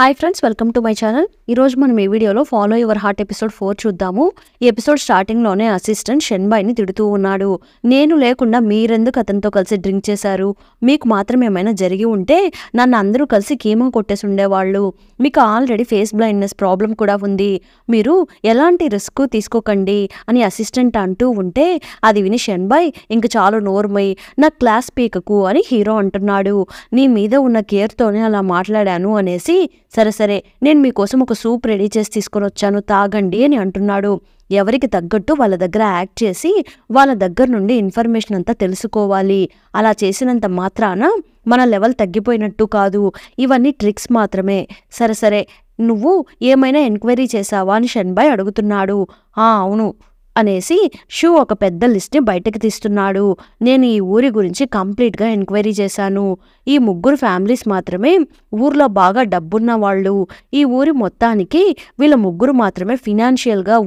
Hi friends, welcome to my channel. ఈరోజు మనం ఈ వీడియోలో ఫాలో యువర్ హార్ట్ ఎపిసోడ్ 4 చూద్దాము. ఈ ఎపిసోడ్ స్టార్టింగ్లోనే అసిస్టెంట్ షెన్బాయ్ని తిడుతూ ఉన్నాడు. నేను లేకుండా మీరెందుకు అతనితో కలిసి డ్రింక్ చేశారు? మీకు మాత్రం ఏమైనా జరిగి ఉంటే నన్ను అందరూ కలిసి కీమా కొట్టేసి ఉండేవాళ్ళు. మీకు ఆల్రెడీ ఫేస్ బ్లైండ్నెస్ ప్రాబ్లం కూడా ఉంది. మీరు ఎలాంటి రిస్క్ తీసుకోకండి అని అసిస్టెంట్ అంటూ ఉంటే అది విని షెన్బాయ్ ఇంక చాలు నోర్మై, నా క్లాస్ పీకకు అని హీరో అంటున్నాడు. నీ మీద ఉన్న కేర్తోనే అలా మాట్లాడాను అనేసి, సరే నేను మీకోసం ఒక సూప్ రెడీ చేసి తీసుకొని వచ్చాను, తాగండి అని అంటున్నాడు. ఎవరికి తగ్గట్టు వాళ్ళ దగ్గర యాక్ట్ చేసి వాళ్ళ దగ్గర నుండి ఇన్ఫర్మేషన్ అంతా తెలుసుకోవాలి. అలా చేసినంత మాత్రాన మన లెవెల్ తగ్గిపోయినట్టు కాదు. ఇవన్నీ ట్రిక్స్ మాత్రమే. సరే నువ్వు ఏమైనా ఎంక్వైరీ చేసావా అని షెన్బాయ్ అడుగుతున్నాడు. అవును అనేసి షూ ఒక పెద్ద లిస్ట్ని బయటకు తీస్తున్నాడు. నేను ఈ ఊరి గురించి కంప్లీట్గా ఎంక్వైరీ చేశాను. ఈ 3 ఫ్యామిలీస్ మాత్రమే ఊర్లో బాగా డబ్బున్న వాళ్ళు. ఈ ఊరి మొత్తానికి వీళ్ళ 3 మాత్రమే ఫినాన్షియల్గా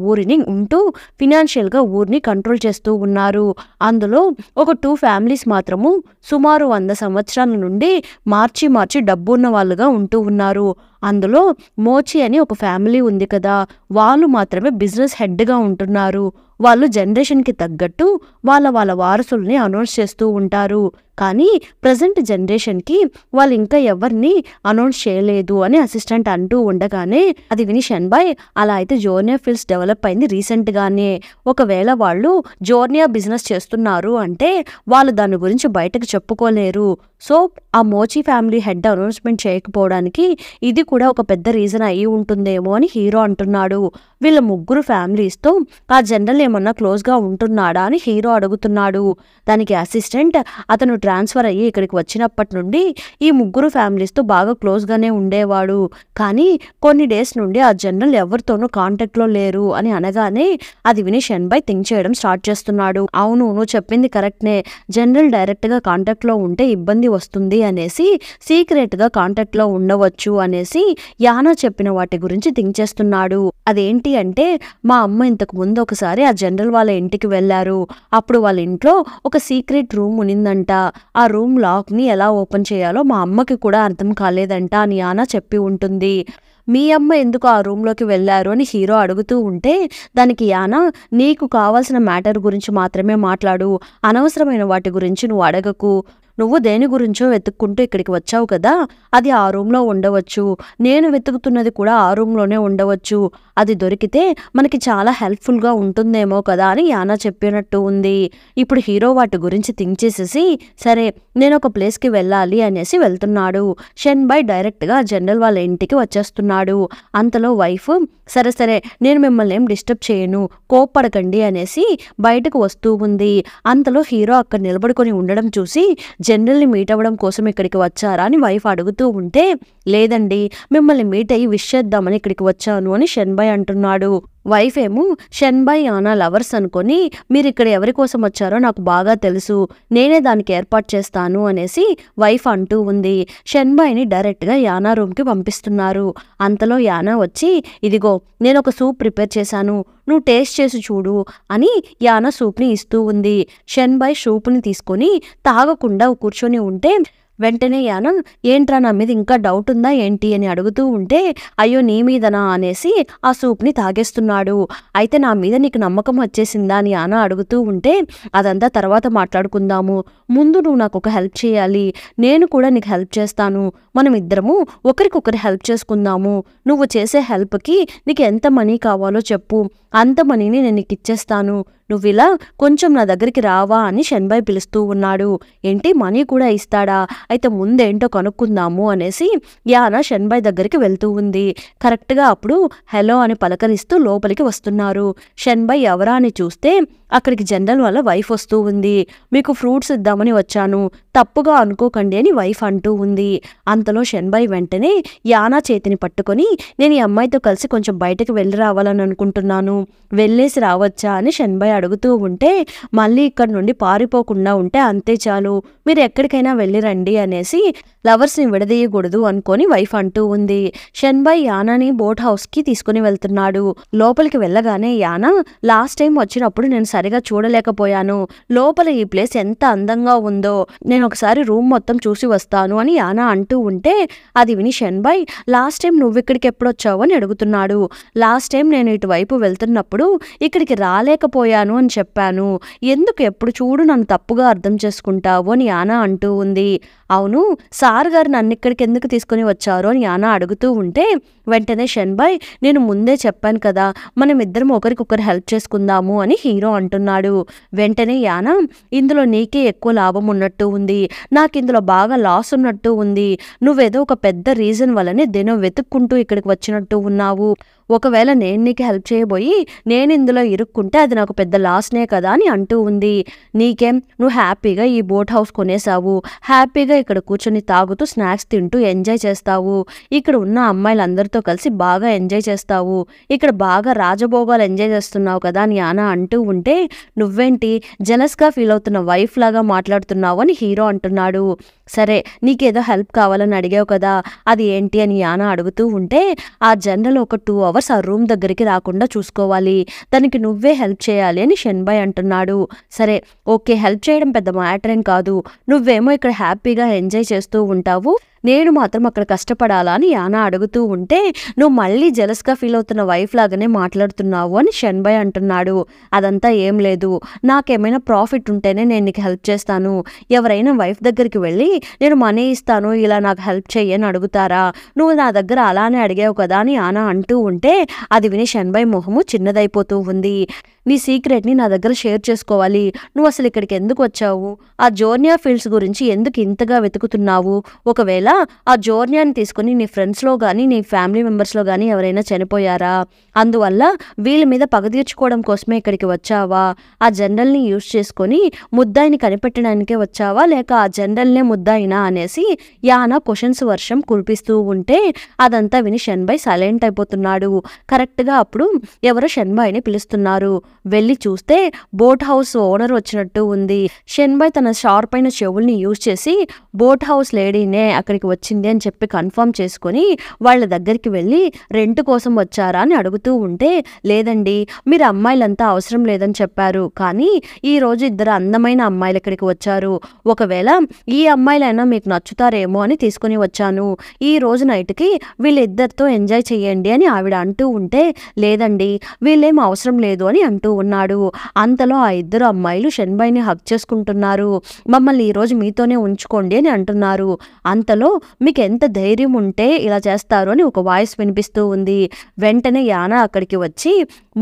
ఊరిని కంట్రోల్ చేస్తూ ఉన్నారు. అందులో ఒక 2 ఫ్యామిలీస్ మాత్రము సుమారు 100 సంవత్సరాల నుండి మార్చి డబ్బున్న వాళ్ళుగా ఉంటూ ఉన్నారు. అందులో మోచి అని ఒక ఫ్యామిలీ ఉంది కదా, వాళ్ళు మాత్రమే బిజినెస్ హెడ్గా ఉంటున్నారు. వాళ్ళు జనరేషన్కి తగ్గట్టు వాళ్ళ వారసుల్ని అనౌన్స్ చేస్తూ ఉంటారు. కానీ ప్రజెంట్ జనరేషన్కి వాళ్ళు ఇంకా ఎవరిని అనౌన్స్ చేయలేదు అని అసిస్టెంట్ అంటూ ఉండగానే అది విని షెన్బాయ్, అలా అయితే జోర్నియా ఫీల్డ్స్ డెవలప్ అయింది రీసెంట్గానే. ఒకవేళ వాళ్ళు జోర్నియా బిజినెస్ చేస్తున్నారు అంటే వాళ్ళు దాని గురించి బయటకు చెప్పుకోలేరు. సో ఆ మోచి ఫ్యామిలీ హెడ్ అనౌన్స్మెంట్ చేయకపోవడానికి ఇది కూడా ఒక పెద్ద రీజన్ అయి ఉంటుందేమో అని హీరో అంటున్నాడు. వీళ్ళ 3 ఫ్యామిలీస్తో ఆ జనరల్ ఏమన్నా క్లోజ్గా ఉంటున్నాడా అని హీరో అడుగుతున్నాడు. దానికి అసిస్టెంట్, అతను ట్రాన్స్ఫర్ అయ్యి ఇక్కడికి వచ్చినప్పటి నుండి ఈ 3 ఫ్యామిలీస్తో బాగా క్లోజ్గానే ఉండేవాడు. కానీ కొన్ని డేస్ నుండి ఆ జనరల్ ఎవరితోనూ కాంటాక్ట్లో లేరు అని అనగానే అది విని షెన్బాయ్ థింక్ చేయడం స్టార్ట్ చేస్తున్నాడు. అవును, నువ్వు చెప్పింది కరెక్ట్నే. జనరల్ డైరెక్ట్గా కాంటాక్ట్లో ఉంటే ఇబ్బంది వస్తుంది అనేసి సీక్రెట్గా కాంటాక్ట్లో ఉండవచ్చు అనేసి యానా చెప్పిన వాటి గురించి థింక్ చేస్తున్నాడు. అదేంటి అంటే, మా అమ్మ ఇంతకు ముందు ఒకసారి ఆ జనరల్ వాళ్ళ ఇంటికి వెళ్లారు. అప్పుడు వాళ్ళ ఇంట్లో ఒక సీక్రెట్ రూమ్ ఉనిందంట. ఆ రూమ్ లాక్ని ఎలా ఓపెన్ చేయాలో మా అమ్మకి కూడా అర్థం కాలేదంట అని యానా చెప్పి ఉంటుంది. మీ అమ్మ ఎందుకు ఆ రూమ్లోకి వెళ్లారు అని హీరో అడుగుతూ ఉంటే దానికి యానా, నీకు కావాల్సిన మ్యాటర్ గురించి మాత్రమే మాట్లాడు, అనవసరమైన వాటి గురించి నువ్వు అడగకు. నువ్వు దేని గురించో వెతుక్కుంటూ ఇక్కడికి వచ్చావు కదా, అది ఆ రూమ్లో ఉండవచ్చు. నేను వెతుకుతున్నది కూడా ఆ రూమ్లోనే ఉండవచ్చు. అది దొరికితే మనకి చాలా హెల్ప్ఫుల్గా ఉంటుందేమో కదా అని యానా చెప్పినట్టు ఉంది. ఇప్పుడు హీరో వాటి గురించి థింక్ చేసేసి, సరే నేను ఒక ప్లేస్కి వెళ్ళాలి అనేసి వెళ్తున్నాడు. షెన్బాయ్ డైరెక్ట్గా జనరల్ వాళ్ళ ఇంటికి వచ్చేస్తున్నాడు. అంతలో వైఫ్, సరే నేను మిమ్మల్ని ఏం డిస్టర్బ్ చేయను, కోప్పడకండి అనేసి బయటకు వస్తూ ఉంది. అంతలో హీరో అక్కడ నిలబడుకొని ఉండడం చూసి, జనరల్ని మీట్ అవ్వడం కోసం ఇక్కడికి వచ్చారా అని వైఫ్ అడుగుతూ ఉంటే, లేదండి మిమ్మల్ని మీట్ అయ్యి విష్ చేద్దామని ఇక్కడికి వచ్చాను అని షెన్బాయ్ అంటున్నాడు. వైఫ్ ఏమో, షెన్బాయ్ యానా లవర్స్ అనుకొని మీరు ఇక్కడ ఎవరి కోసం వచ్చారో నాకు బాగా తెలుసు, నేనే దానికి ఏర్పాటు చేస్తాను అనేసి వైఫ్ అంటూ ఉంది. షెన్బాయ్ని డైరెక్ట్గా యానా రూమ్కి పంపిస్తున్నారు. అంతలో యానా వచ్చి, ఇదిగో నేను ఒక సూప్ ప్రిపేర్ చేశాను, నువ్వు టేస్ట్ చేసి చూడు అని యానా సూప్ని ఇస్తూ ఉంది. షెన్బాయ్ సూప్ని తీసుకొని తాగకుండా కూర్చొని ఉంటే వెంటనే యానా, ఏంట్రా నా మీద ఇంకా డౌట్ ఉందా ఏంటి అని అడుగుతూ ఉంటే, అయ్యో నీ మీదనా అనేసి ఆ సూప్ని తాగేస్తున్నాడు. అయితే నా మీద నీకు నమ్మకం వచ్చేసిందా అని యానా అడుగుతూ ఉంటే, అదంతా తర్వాత మాట్లాడుకుందాము, ముందు నువ్వు నాకు ఒక హెల్ప్ చేయాలి, నేను కూడా నీకు హెల్ప్ చేస్తాను, మనం ఇద్దరము ఒకరికొకరు హెల్ప్ చేసుకుందాము. నువ్వు చేసే హెల్ప్కి నీకు ఎంత మనీ కావాలో చెప్పు, అంత మనీని నేను నీకు ఇచ్చేస్తాను, నువ్వు ఇలా కొంచెం నా దగ్గరికి రావా అని షెన్బాయ్ పిలుస్తూ ఉన్నాడు. ఏంటి మనీ కూడా ఇస్తాడా, అయితే ముందేంటో కనుక్కుందాము అనేసి యానా షెన్బాయ్ దగ్గరికి వెళ్తూ ఉంది. కరెక్ట్గా అప్పుడు హలో అని పలకరిస్తూ లోపలికి వస్తున్నారు. షెన్బాయ్ ఎవరా అని చూస్తే అక్కడికి జనరల్ వాళ్ళ వైఫ్ వస్తూ ఉంది. మీకు ఫ్రూట్స్ ఇద్దామని వచ్చాను, తప్పుగా అనుకోకండి అని వైఫ్ అంటూ ఉంది. అంతలో షెన్బాయ్ వెంటనే యానా చేతిని పట్టుకొని, నేను ఈ అమ్మాయితో కలిసి కొంచెం బయటకు వెళ్ళి రావాలని అనుకుంటున్నాను, వెళ్ళేసి రావచ్చా అని షెన్బాయ్ అడుగుతూ ఉంటే, మళ్ళీ ఇక్కడ నుండి పారిపోకుండా ఉంటే అంతే చాలు, మీరు ఎక్కడికైనా వెళ్ళిరండి అనేసి లవర్స్ని విడదీయకూడదు అనుకొని వైఫ్ అంటూ ఉంది. షెన్బాయ్ యానాని బోట్ హౌస్కి తీసుకుని వెళ్తున్నాడు. లోపలికి వెళ్ళగానే యానా, లాస్ట్ టైం వచ్చినప్పుడు నేను సరిగా చూడలేకపోయాను, లోపల ఈ ప్లేస్ ఎంత అందంగా ఉందో, నేను ఒకసారి రూమ్ మొత్తం చూసి వస్తాను అని యానా అంటూ ఉంటే అది విని షెన్బాయ్, లాస్ట్ టైం నువ్వు ఇక్కడికి ఎప్పుడొచ్చావు అని అడుగుతున్నాడు. లాస్ట్ టైం నేను ఇటువైపు వెళ్తున్నప్పుడు ఇక్కడికి రాలేకపోయాను అని చెప్పాను, ఎందుకు ఎప్పుడు చూడు నన్ను తప్పుగా అర్థం చేసుకుంటావు అని యానా అంటూ ఉంది. అవును, సార్ గారు నన్ను ఇక్కడికి ఎందుకు తీసుకుని వచ్చారు అని యానా అడుగుతూ ఉంటే వెంటనే షెన్బాయ్, నేను ముందే చెప్పాను కదా మనం ఇద్దరం ఒకరికొకరు హెల్ప్ చేసుకుందాము అని హీరో అంటున్నాడు. వెంటనే యానా, ఇందులో నీకే ఎక్కువ లాభం ఉన్నట్టు ఉంది, నాకు ఇందులో బాగా లాస్ ఉన్నట్టు ఉంది, నువ్వేదో ఒక పెద్ద రీజన్ వల్లనే దినం వెతుక్కుంటూ ఇక్కడికి వచ్చినట్టు ఉన్నావు, ఒకవేళ నేను నీకు హెల్ప్ చేయబోయి నేను ఇందులో ఇరుక్కుంటే అది నాకు పెద్ద లాస్నే కదా అని అంటూ ఉంది. నీకేం, నువ్వు హ్యాపీగా ఈ బోట్ హౌస్ కొనేసావు, హ్యాపీగా ఇక్కడ కూర్చొని తాగుతూ స్నాక్స్ తింటూ ఎంజాయ్ చేస్తావు, ఇక్కడ ఉన్న అమ్మాయిలందరితో కలిసి బాగా ఎంజాయ్ చేస్తావు, ఇక్కడ బాగా రాజభోగాలు ఎంజాయ్ చేస్తున్నావు కదా అని యానా అంటూ ఉంటే నువ్వేంటి జెలస్గా ఫీల్ అవుతున్న వైఫ్ లాగా మాట్లాడుతున్నావు అని హీరో అంటున్నాడు. సరే, నీకేదో హెల్ప్ కావాలని అడిగావు కదా, అది ఏంటి అని యానా అడుగుతూ ఉంటే ఆ జనరల్ ఒక 2 hours ఆ రూమ్ దగ్గరికి రాకుండా చూసుకోవాలి, దానికి నువ్వే హెల్ప్ చేయాలి అని షెన్బాయ్ అంటున్నాడు. సరే ఓకే, హెల్ప్ చేయడం పెద్ద మ్యాటర్ ఏం కాదు, నువ్వేమో ఇక్కడ హ్యాపీగా ఎంజాయ్ చేస్తూ ఉంటావు, నేను మాత్రం అక్కడ కష్టపడాలా అని యానా అడుగుతూ ఉంటే నువ్వు మళ్ళీ జెలస్గా ఫీల్ అవుతున్న వైఫ్ లాగానే మాట్లాడుతున్నావు అని షెన్బాయ్ అంటున్నాడు. అదంతా ఏం లేదు, నాకేమైనా ప్రాఫిట్ ఉంటేనే నేను నీకు హెల్ప్ చేస్తాను, ఎవరైనా వైఫ్ దగ్గరికి వెళ్ళి నేను మనీ ఇస్తాను ఇలా నాకు హెల్ప్ చెయ్యని అడుగుతారా, నువ్వు నా దగ్గర అలానే అడిగావు కదా అని యానా అంటూ ఉంటే అది విని షెన్బాయ్ మొహము చిన్నదైపోతూ ఉంది. నీ సీక్రెట్ని నా దగ్గర షేర్ చేసుకోవాలి, నువ్వు అసలు ఇక్కడికి ఎందుకు వచ్చావు, ఆ జోర్నియా ఫీల్డ్స్ గురించి ఎందుకు ఇంతగా వెతుకుతున్నావు, ఒకవేళ ఆ జోర్నియాని తీసుకుని నీ ఫ్రెండ్స్లో కానీ నీ ఫ్యామిలీ మెంబర్స్లో కానీ ఎవరైనా చనిపోయారా, అందువల్ల వీళ్ళ మీద పగ తీర్చుకోవడం కోసమే ఇక్కడికి వచ్చావా, ఆ జనరల్ని యూజ్ చేసుకొని ముద్దాయిని కనిపెట్టడానికే వచ్చావా, లేక ఆ జనరల్నే ముద్దాయినా అనేసి యానా క్వశ్చన్స్ వర్షం కురిపిస్తూ ఉంటే అదంతా విని షెన్బాయ్ సైలెంట్ అయిపోతున్నాడు. కరెక్ట్గా అప్పుడు ఎవరో షెన్బాయ్ని పిలుస్తున్నారు. వెళ్ళి చూస్తే బోట్ హౌస్ ఓనర్ వచ్చినట్టు ఉంది. షెన్బాయ్ తన షార్ప్ అయిన చెవుల్ని యూజ్ చేసి బోట్ హౌస్ లేడీనే అక్కడికి వచ్చింది అని చెప్పి కన్ఫర్మ్ చేసుకొని వాళ్ళ దగ్గరికి వెళ్ళి రెంట్ కోసం వచ్చారా అని అడుగుతూ ఉంటే లేదండి, మీరు అమ్మాయిలంతా అవసరం లేదని చెప్పారు, కానీ ఈ రోజు 2 అందమైన అమ్మాయిలు ఇక్కడికి వచ్చారు, ఒకవేళ ఈ అమ్మాయిలైనా మీకు నచ్చుతారేమో అని తీసుకుని వచ్చాను, ఈ రోజు నైట్కి వీళ్ళిద్దరితో ఎంజాయ్ చెయ్యండి అని ఆవిడ అంటూ ఉంటే లేదండి వీళ్ళేం అవసరం లేదు అని అంటూ ఉన్నాడు. అంతలో ఆ 2 అమ్మాయిలు షెన్బాయ్ని హగ్ చేసుకుంటున్నారు. మమ్మల్ని ఈరోజు మీతోనే ఉంచుకోండి అని అంటున్నారు. అంతలో మీకు ఎంత ధైర్యం ఉంటే ఇలా చేస్తారు అని ఒక వాయిస్ వినిపిస్తూ ఉంది. వెంటనే యానా అక్కడికి వచ్చి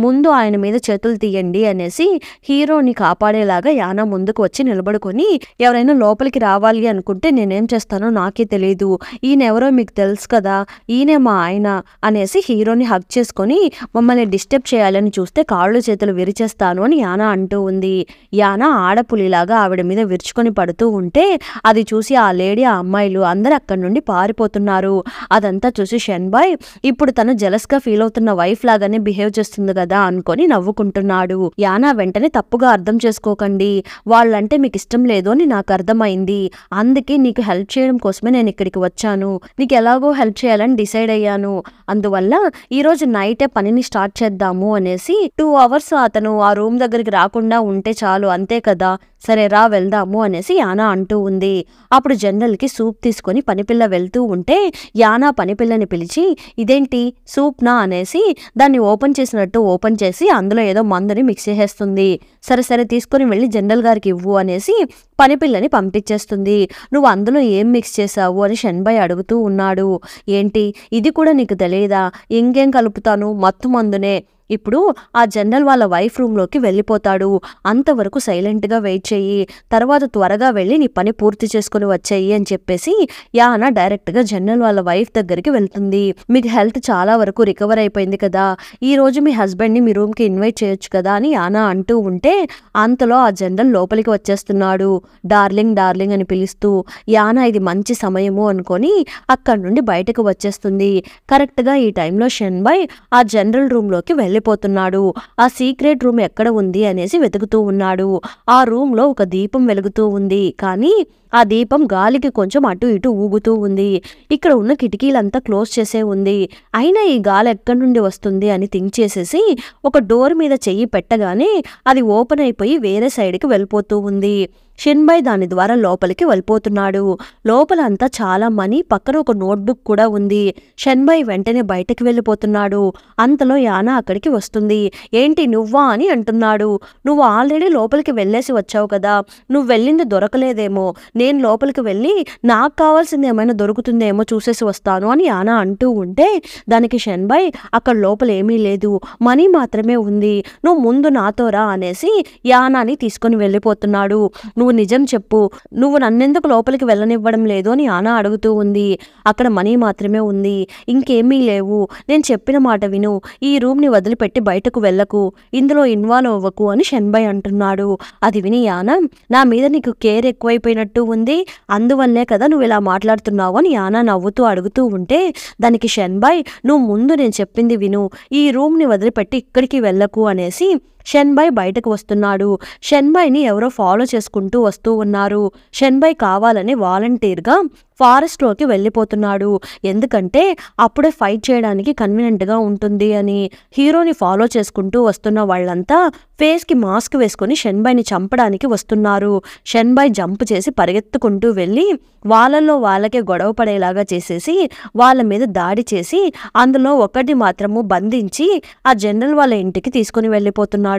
ముందు ఆయన మీద చేతులు తీయండి అనేసి హీరోని కాపాడేలాగా యానా ముందుకు వచ్చి నిలబడుకొని ఎవరైనా లోపలికి రావాలి అనుకుంటే నేనేం చేస్తానో నాకే తెలియదు, ఈయనెవరో మీకు తెలుసు కదా, ఈయనే మా ఆయన అనేసి హీరోని హగ్ చేసుకొని మమ్మల్ని డిస్టర్బ్ చేయాలని చూస్తే కాళ్ళు చేతులు విరిచేస్తాను అని యానా అంటూ ఉంది. యానా ఆడపులిలాగా ఆవిడ మీద విరుచుకొని పడుతూ ఉంటే అది చూసి ఆ లేడీ ఆ అమ్మాయిలు అందరూ అక్కడి నుండి పారిపోతున్నారు. అదంతా చూసి షెన్బాయ్ ఇప్పుడు తను జెలస్గా ఫీల్ అవుతున్న వైఫ్ లాగానే బిహేవ్ చేస్తుంది కదా అనుకొని నవ్వుకుంటున్నాడు. యానా వెంటనే తప్పుగా అర్థం చేసుకోకండి, వాళ్ళంటే మీకు ఇష్టం లేదు అని నాకు అర్థమైంది, అందుకే నీకు హెల్ప్ చేయడం కోసమే నేను ఇక్కడికి వచ్చాను, నీకు ఎలాగో హెల్ప్ చేయాలని డిసైడ్ అయ్యాను, అందువల్ల ఈరోజు నైటే పనిని స్టార్ట్ చేద్దాము అనేసి 2 hours అతను ఆ రూమ్ దగ్గరికి రాకుండా ఉంటే చాలు అంతే కదా, సరే రా వెళ్దాము అనేసి యానా అంటూ ఉంది. అప్పుడు జనరల్కి సూప్ తీసుకొని పనిపిల్ల వెళ్తూ ఉంటే యానా పనిపిల్లని పిలిచి ఇదేంటి సూప్నా అనేసి దాన్ని ఓపెన్ చేసినట్టు ఓపెన్ చేసి అందులో ఏదో మందుని మిక్స్ చేసేస్తుంది. సరే సరే తీసుకొని వెళ్ళి జనరల్ గారికి ఇవ్వు అనేసి పనిపిల్లని పంపించేస్తుంది. నువ్వు అందులో ఏం మిక్స్ చేసావు అని షెన్బాయ్ అడుగుతూ ఉన్నాడు. ఏంటి ఇది కూడా నీకు తెలియదా, ఇంకేం కలుపుతాను మత్తు మందునే, ఇప్పుడు ఆ జనరల్ వాళ్ళ వైఫ్ రూమ్లోకి వెళ్ళిపోతాడు, అంతవరకు సైలెంట్గా వెయిట్ చెయ్యి, తర్వాత త్వరగా వెళ్ళి నీ పని పూర్తి చేసుకుని వచ్చేయి అని చెప్పేసి యానా డైరెక్ట్గా జనరల్ వాళ్ళ వైఫ్ దగ్గరికి వెళ్తుంది. మీకు హెల్త్ చాలా వరకు రికవర్ అయిపోయింది కదా, ఈ రోజు మీ హస్బెండ్ని మీ రూమ్కి ఇన్వైట్ చేయొచ్చు కదా అని యానా అంటూ ఉంటే అంతలో ఆ జనరల్ లోపలికి వచ్చేస్తున్నాడు. డార్లింగ్ డార్లింగ్ అని పిలుస్తూ యానా ఇది మంచి సమయము అనుకొని అక్కడి నుండి బయటకు వచ్చేస్తుంది. కరెక్ట్గా ఈ టైంలో షెన్బాయ్ ఆ జనరల్ రూమ్లోకి వెళ్ళిపోతున్నాడు. ఆ సీక్రెట్ రూమ్ ఎక్కడ ఉంది అనేసి వెతుకుతూ ఉన్నాడు. ఆ రూమ్లో ఒక దీపం వెలుగుతూ ఉంది. కానీ ఆ దీపం గాలికి కొంచెం అటు ఇటు ఊగుతూ ఉంది. ఇక్కడ ఉన్న కిటికీలంతా క్లోజ్ చేసే ఉంది. అయినా ఈ గాలి ఎక్కడి నుండి వస్తుంది అని థింక్ చేసేసి ఒక డోర్ మీద చెయ్యి పెట్టగానే అది ఓపెన్ అయిపోయి వేరే సైడ్కి వెళ్ళిపోతూ ఉంది. షిన్బై దాని ద్వారా లోపలికి వెళ్ళిపోతున్నాడు. లోపల అంతా చాలా మనీ, పక్కన ఒక నోట్బుక్ కూడా ఉంది. షిన్బై వెంటనే బయటకు వెళ్ళిపోతున్నాడు. అంతలో యానా అక్కడికి వస్తుంది. ఏంటి నువ్వా అని అంటున్నాడు. నువ్వు ఆల్రెడీ లోపలికి వెళ్ళేసి వచ్చావు కదా, నువ్వు వెళ్ళింది దొరకలేదేమో, నేను లోపలికి వెళ్ళి నాకు కావాల్సింది ఏమైనా దొరుకుతుందేమో చూసేసి వస్తాను అని యానా అంటూ ఉంటే దానికి షిన్బై అక్కడ లోపల ఏమీ లేదు, మనీ మాత్రమే ఉంది, నువ్వు ముందు నాతో రా అనేసి యానాని తీసుకొని వెళ్ళిపోతున్నాడు. నువ్వు నిజం చెప్పు, నువ్వు నన్నెందుకు లోపలికి వెళ్ళనివ్వడం లేదు అని యానా అడుగుతూ ఉంది. అక్కడ మనీ మాత్రమే ఉంది, ఇంకేమీ లేవు, నేను చెప్పిన మాట విను, ఈ రూమ్ని వదిలిపెట్టి బయటకు వెళ్ళకు, ఇందులో ఇన్వాల్వ్ అవ్వకు అని షిన్బై అంటున్నాడు. అది విని యానా, నా మీద నీకు కేర్ ఎక్కువైపోయినట్టు ఉంది, అందువల్లే కదా నువ్వు ఇలా మాట్లాడుతున్నావు అని యానా నవ్వుతూ అడుగుతూ ఉంటే దానికి షిన్బై, నువ్వు ముందు నేను చెప్పింది విను, ఈ రూమ్ని వదిలిపెట్టి ఇక్కడికి వెళ్ళకు అనేసి షిన్బై బయటకు వస్తున్నాడు. షిన్బైని ఎవరో ఫాలో చేసుకుంటూ వస్తూ ఉన్నారు. షిన్బై కావాలని వాలంటీర్గా ఫారెస్ట్లోకి వెళ్ళిపోతున్నాడు. ఎందుకంటే అప్పుడే ఫైట్ చేయడానికి కన్వీనియంట్గా ఉంటుంది అని. హీరోని ఫాలో చేసుకుంటూ వస్తున్న వాళ్ళంతా ఫేస్కి మాస్క్ వేసుకొని షిన్బైని చంపడానికి వస్తున్నారు. షిన్బై జంప్ చేసి పరిగెత్తుకుంటూ వెళ్ళి వాళ్ళల్లో వాళ్ళకే గొడవ పడేలాగా చేసేసి వాళ్ళ మీద దాడి చేసి అందులో ఒకటి మాత్రము బంధించి ఆ జనరల్ వాళ్ళ ఇంటికి తీసుకుని వెళ్ళిపోతున్నాడు.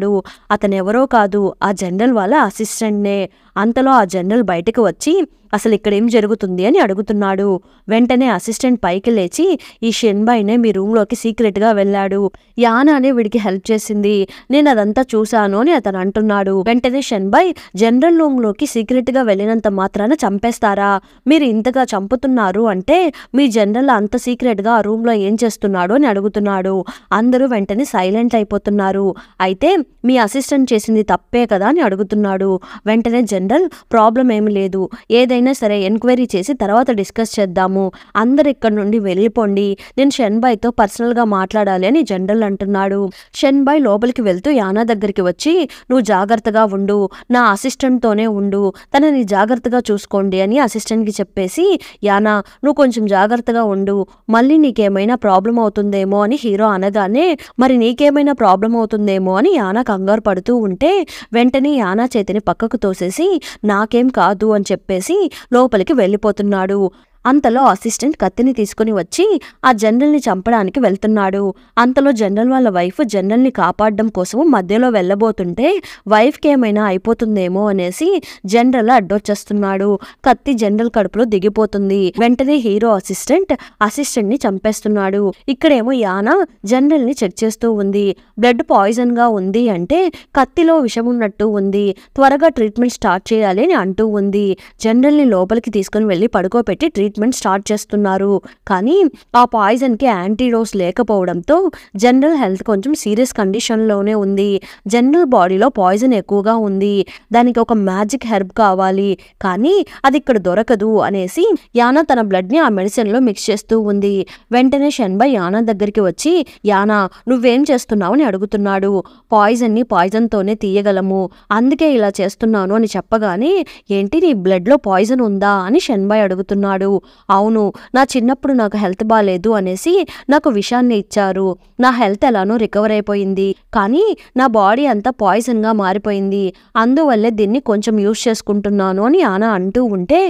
అతనెవరో కాదు, ఆ జనరల్ వాళ్ళ అసిస్టెంట్నే. అంతలో ఆ జనరల్ బయటకు వచ్చి అసలు ఇక్కడ ఏం జరుగుతుంది అని అడుగుతున్నాడు. వెంటనే అసిస్టెంట్ పైకి లేచి ఈ షిన్బైనే మీ రూమ్లోకి సీక్రెట్గా వెళ్ళాడు, యానానే వీడికి హెల్ప్ చేసింది, నేను అదంతా చూశాను అని అతను అంటున్నాడు. వెంటనే షిన్బై, జనరల్ రూమ్లోకి సీక్రెట్గా వెళ్ళినంత మాత్రాన చంపేస్తారా, మీరు ఇంతగా చంపుతున్నారు అంటే మీ జనరల్ అంత సీక్రెట్గా ఆ రూమ్లో ఏం చేస్తున్నాడు అని అడుగుతున్నాడు. అందరూ వెంటనే సైలెంట్ అయిపోతున్నారు. అయితే మీ అసిస్టెంట్ చేసింది తప్పే కదా అని అడుగుతున్నాడు. వెంటనే జనరల్, ప్రాబ్లం ఏమి లేదు, ఏదైనా సరే ఎంక్వైరీ చేసి తర్వాత డిస్కస్ చేద్దాము, అందరు ఇక్కడ నుండి వెళ్ళిపోండి, నేను షిన్బైతో పర్సనల్గా మాట్లాడాలి అని జనరల్ అంటున్నాడు. షిన్బై లోపలికి వెళ్తూ యానా దగ్గరికి వచ్చి, నువ్వు జాగ్రత్తగా ఉండు, నా అసిస్టెంట్తోనే ఉండు, తనని జాగ్రత్తగా చూసుకోండి అని అసిస్టెంట్కి చెప్పేసి, యానా నువ్వు కొంచెం జాగ్రత్తగా ఉండు, మళ్ళీ నీకేమైనా ప్రాబ్లం అవుతుందేమో అని హీరో అనగానే మరి నీకేమైనా ప్రాబ్లం అవుతుందేమో అని యానా కంగారు పడుతూ ఉంటే వెంటనే యానా చేతిని పక్కకు తోసేసి నాకేం కాదు అని చెప్పేసి లోపలికి వెళ్ళిపోతున్నాడు. అంతలో అసిస్టెంట్ కత్తిని తీసుకుని వచ్చి ఆ జనరల్ని చంపడానికి వెళ్తున్నాడు. అంతలో జనరల్ వాళ్ళ వైఫ్ జనరల్ని కాపాడడం కోసం మధ్యలో వెళ్ళబోతుంటే వైఫ్కి ఏమైనా అయిపోతుందేమో అనేసి జనరల్ అడ్డొచ్చేస్తున్నాడు. కత్తి జనరల్ కడుపులో దిగిపోతుంది. వెంటనే హీరో అసిస్టెంట్ని చంపేస్తున్నాడు. ఇక్కడేమో యానా జనరల్ని చెక్ చేస్తూ ఉంది. బ్లడ్ పాయిజన్ గా ఉంది అంటే కత్తిలో విషం ఉన్నట్టు ఉంది, త్వరగా ట్రీట్మెంట్ స్టార్ట్ చేయాలి అని అంటూ ఉంది. జనరల్ని లోపలికి తీసుకుని వెళ్ళి పడుకోబెట్టి ట్రీట్మెంట్ స్టార్ట్ చేస్తున్నారు. కానీ ఆ పాయిజన్ కి యాంటీడోస్ లేకపోవడంతో జనరల్ హెల్త్ కొంచెం సీరియస్ కండిషన్ లోనే ఉంది. జనరల్ బాడీలో పాయిజన్ ఎక్కువగా ఉంది, దానికి ఒక మ్యాజిక్ హెర్బ్ కావాలి, కానీ అది ఇక్కడ దొరకదు అనేసి యానా తన బ్లడ్ ని ఆ మెడిసిన్ లో మిక్స్ చేస్తూ ఉంది. వెంటనే షిన్బై యానా దగ్గరికి వచ్చి, యానా నువ్వేం చేస్తున్నావు అని అడుగుతున్నాడు. పాయిజన్ ని పాయిజన్ తోనే తీయగలము, అందుకే ఇలా చేస్తున్నాను అని చెప్పగానే ఏంటి నీ బ్లడ్ లో పాయిజన్ ఉందా అని షిన్బై అడుగుతున్నాడు. అవును, నా చిన్నప్పుడు నాకు హెల్త్ బాగాలేదు అనేసి నాకు విషాన్ని ఇచ్చారు, నా హెల్త్ ఎలానో రికవర్ అయిపోయింది, కానీ నా బాడీ అంతా పాయిజన్ గా మారిపోయింది, అందువల్లే దీన్ని కొంచెం యూజ్ చేసుకుంటున్నాను అని యానా అంటూ ఉంటే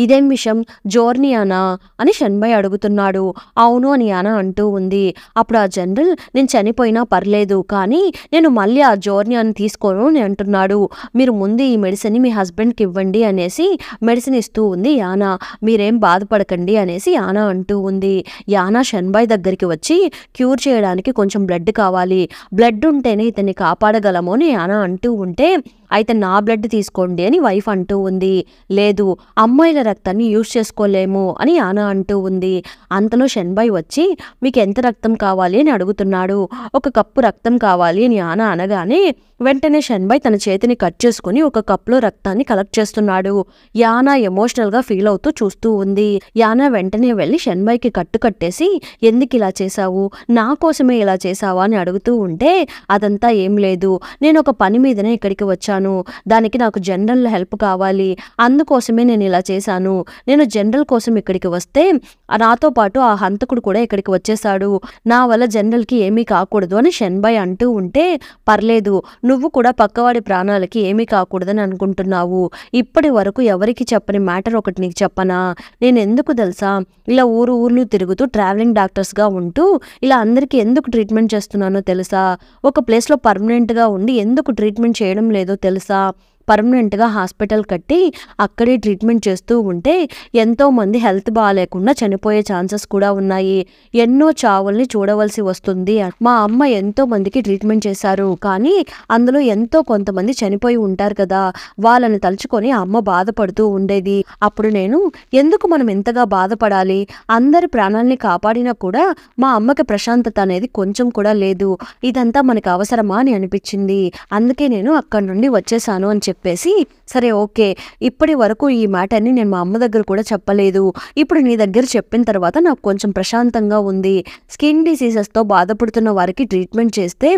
ఇదేం విషయం, జోర్నియానా అని షిన్బై అడుగుతున్నాడు. అవును అని యానా అంటూ ఉంది. అప్పుడు ఆ జనరల్, నేను చనిపోయినా పర్లేదు, కానీ నేను మళ్ళీ ఆ జోర్నియాని తీసుకోను అని అంటున్నాడు. మీరు ముందు ఈ మెడిసిన్ మీ హస్బెండ్కి ఇవ్వండి అనేసి మెడిసిన్ ఇస్తూ ఉంది యానా. మీరేం బాధపడకండి అనేసి యానా అంటూ ఉంది. యానా షిన్బై దగ్గరికి వచ్చి క్యూర్ చేయడానికి కొంచెం బ్లడ్ కావాలి, బ్లడ్ ఉంటేనే ఇతన్ని కాపాడగలము అని యానా అంటూ ఉంటే అయితే నా బ్లడ్ తీసుకోండి అని వైఫ్ అంటూ ఉంది. లేదు, అమ్మాయిల రక్తాన్ని యూజ్ చేసుకోలేము అని యానా అంటూ ఉంది. అంతలో షెన్బాయ్ వచ్చి మీకు ఎంత రక్తం కావాలి అని అడుగుతున్నాడు. 1 కప్పు రక్తం కావాలి అని యానా అనగానే వెంటనే షెన్బాయ్ తన చేతిని కట్ చేసుకుని 1 కప్లో రక్తాన్ని కలెక్ట్ చేస్తున్నాడు. యానా ఎమోషనల్గా ఫీల్ అవుతూ చూస్తూ ఉంది. యానా వెంటనే వెళ్ళి షెన్బాయ్కి కట్టు కట్టేసి ఎందుకు ఇలా చేశావు, నా కోసమే ఇలా చేశావా అని అడుగుతూ ఉంటే అదంతా ఏం లేదు, నేను ఒక పని మీదనే ఇక్కడికి వచ్చాను, దానికి నాకు జనరల్ హెల్ప్ కావాలి, అందుకోసమే నేను ఇలా చేశాను. నేను జనరల్ కోసం ఇక్కడికి వస్తే నాతో పాటు ఆ హంతకుడు కూడా ఇక్కడికి వచ్చేశాడు, నా వల్ల జనరల్కి ఏమీ కాకూడదు అని షెన్బాయ్ అంటూ ఉంటే పర్లేదు, నువ్వు కూడా పక్కవాడి ప్రాణాలకి ఏమీ కాకూడదని అనుకుంటున్నావు, ఇప్పటి వరకు ఎవరికి చెప్పని మ్యాటర్ ఒకటి నీకు చెప్పనా, నేను ఎందుకు తెలుసా ఇలా ఊర్లు తిరుగుతూ ట్రావెలింగ్ డాక్టర్స్గా ఉంటూ ఇలా అందరికీ ఎందుకు ట్రీట్మెంట్ చేస్తున్నానో తెలుసా, ఒక ప్లేస్లో పర్మనెంట్గా ఉండి ఎందుకు ట్రీట్మెంట్ చేయడం లేదో తెలుసా, పర్మనెంట్గా హాస్పిటల్ కట్టి అక్కడే ట్రీట్మెంట్ చేస్తూ ఉంటే ఎంతోమంది హెల్త్ బాగాలేకుండా చనిపోయే ఛాన్సెస్ కూడా ఉన్నాయి, ఎన్నో చావుల్ని చూడవలసి వస్తుంది, మా అమ్మ ఎంతో మందికి ట్రీట్మెంట్ చేశారు, కానీ అందులో ఎంతో కొంతమంది చనిపోయి ఉంటారు కదా, వాళ్ళని తలుచుకొని అమ్మ బాధపడుతూ ఉండేది, అప్పుడు నేను ఎందుకు మనం ఎంతగా బాధపడాలి, అందరి ప్రాణాలని కాపాడినా కూడా మా అమ్మకి ప్రశాంతత అనేది కొంచెం కూడా లేదు, ఇదంతా మనకు అవసరమా అని అనిపించింది, అందుకే నేను అక్కడి నుండి వచ్చేసాను అని చెప్పేసి సరే ఓకే, ఇప్పటి వరకు ఈ మ్యాటర్ని నేను మా అమ్మ దగ్గర కూడా చెప్పలేదు, ఇప్పుడు నీ దగ్గర చెప్పిన తర్వాత నాకు కొంచెం ప్రశాంతంగా ఉంది, స్కిన్ డిసీజెస్తో బాధపడుతున్న వారికి ట్రీట్మెంట్ చేస్తే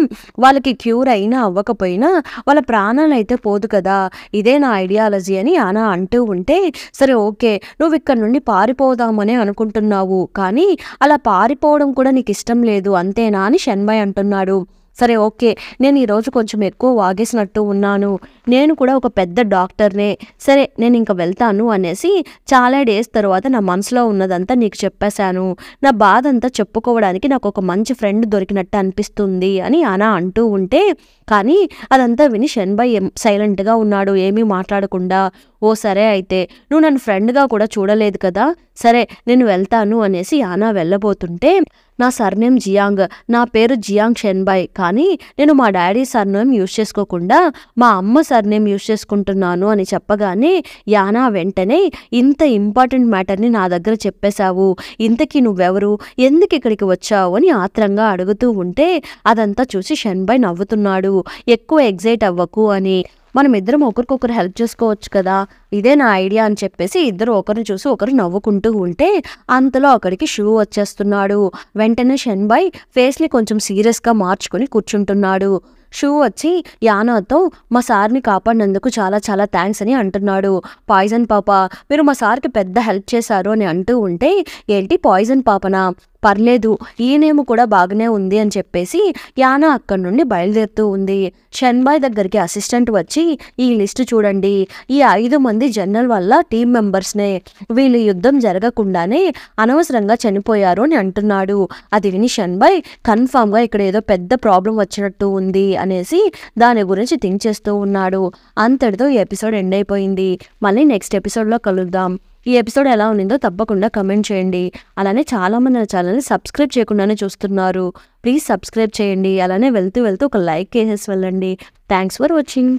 వాళ్ళకి క్యూర్ అయినా అవ్వకపోయినా వాళ్ళ ప్రాణాలు అయితే పోదు కదా, ఇదే నా ఐడియాలజీ అని యానా అంటూ ఉంటే సరే ఓకే, నువ్వు ఇక్కడ నుండి పారిపోదామనే అనుకుంటున్నావు, కానీ అలా పారిపోవడం కూడా నీకు ఇష్టం లేదు అంతేనా అని షెన్బాయ్ అంటున్నాడు. సరే ఓకే, నేను ఈరోజు కొంచెం ఎక్కువ వాగేసినట్టు ఉన్నాను, నేను కూడా ఒక పెద్ద డాక్టర్నే, సరే నేను ఇంకా వెళ్తాను అనేసి చాలా డేస్ తర్వాత నా మనసులో ఉన్నదంతా నీకు చెప్పేశాను, నా బాధ అంతా చెప్పుకోవడానికి నాకు ఒక మంచి ఫ్రెండ్ దొరికినట్టు అనిపిస్తుంది అని యానా అంటూ ఉంటే కానీ అదంతా విని షెన్బాయ్ సైలెంట్గా ఉన్నాడు, ఏమీ మాట్లాడకుండా. ఓ సరే అయితే నువ్వు నన్ను ఫ్రెండ్గా కూడా చూడలేదు కదా, సరే నేను వెళ్తాను అనేసి యానా వెళ్ళబోతుంటే నా సర్నేమ్ జియాంగ్, నా పేరు జియాంగ్ షెన్బాయ్, కానీ నేను మా డాడీ సర్నేమ్ యూజ్ చేసుకోకుండా మా అమ్మ సర్నేమ్ యూజ్ చేసుకుంటున్నాను అని చెప్పగానే యానా వెంటనే ఇంత ఇంపార్టెంట్ మ్యాటర్ని నా దగ్గర చెప్పేశావు, ఇంతకీ నువ్వెవరు, ఎందుకు ఇక్కడికి వచ్చావు అని ఆత్రంగా అడుగుతూ ఉంటే అదంతా చూసి షెన్బాయ్ నవ్వుతున్నాడు, ఎక్కువ ఎగ్జైట్ అవ్వకు అని, మనం ఇద్దరం ఒకరికొకరు హెల్ప్ చేసుకోవచ్చు కదా, ఇదే నా ఐడియా అని చెప్పేసి ఇద్దరు ఒకరిని చూసి ఒకరు నవ్వుకుంటూ ఉంటే అంతలో అక్కడికి షూ వచ్చేస్తున్నాడు. వెంటనే షెన్బాయ్ ఫేస్ని కొంచెం సీరియస్గా మార్చుకొని కూర్చుంటున్నాడు. షూ వచ్చి యానాతో మా సార్ని కాపాడినందుకు చాలా చాలా థ్యాంక్స్ అని అంటున్నాడు. పాయిజన్ పాప, మీరు మా సార్కి పెద్ద హెల్ప్ చేశారు అని అంటూ ఉంటే ఏంటి పాయిజన్ పాపనా, పర్లేదు ఈయనేమో కూడా బాగానే ఉంది అని చెప్పేసి యానా అక్కడి నుండి బయలుదేరుతూ ఉంది. షెన్బాయ్ దగ్గరికి అసిస్టెంట్ వచ్చి ఈ లిస్టు చూడండి, ఈ 5 మంది జనరల్ వల్ల టీం మెంబర్స్నే, వీళ్ళు యుద్ధం జరగకుండానే అనవసరంగా చనిపోయారు అని అంటున్నాడు. అది విని షెన్బాయ్ కన్ఫామ్గా ఇక్కడ ఏదో పెద్ద ప్రాబ్లం వచ్చినట్టు ఉంది అనేసి దాని గురించి థింక్ చేస్తూ ఉన్నాడు. అంతటితో ఈ ఎపిసోడ్ ఎండ్ అయిపోయింది. మళ్ళీ నెక్స్ట్ ఎపిసోడ్లో కలుద్దాం. ఈ ఎపిసోడ్ ఎలా ఉండిందో తప్పకుండా కమెంట్ చేయండి. అలానే చాలామంది నా ఛానల్ని సబ్స్క్రైబ్ చేయకుండానే చూస్తున్నారు, ప్లీజ్ సబ్స్క్రైబ్ చేయండి. అలానే వెళ్తూ ఒక లైక్ వేసేసి వెళ్ళండి. Thanks for watching.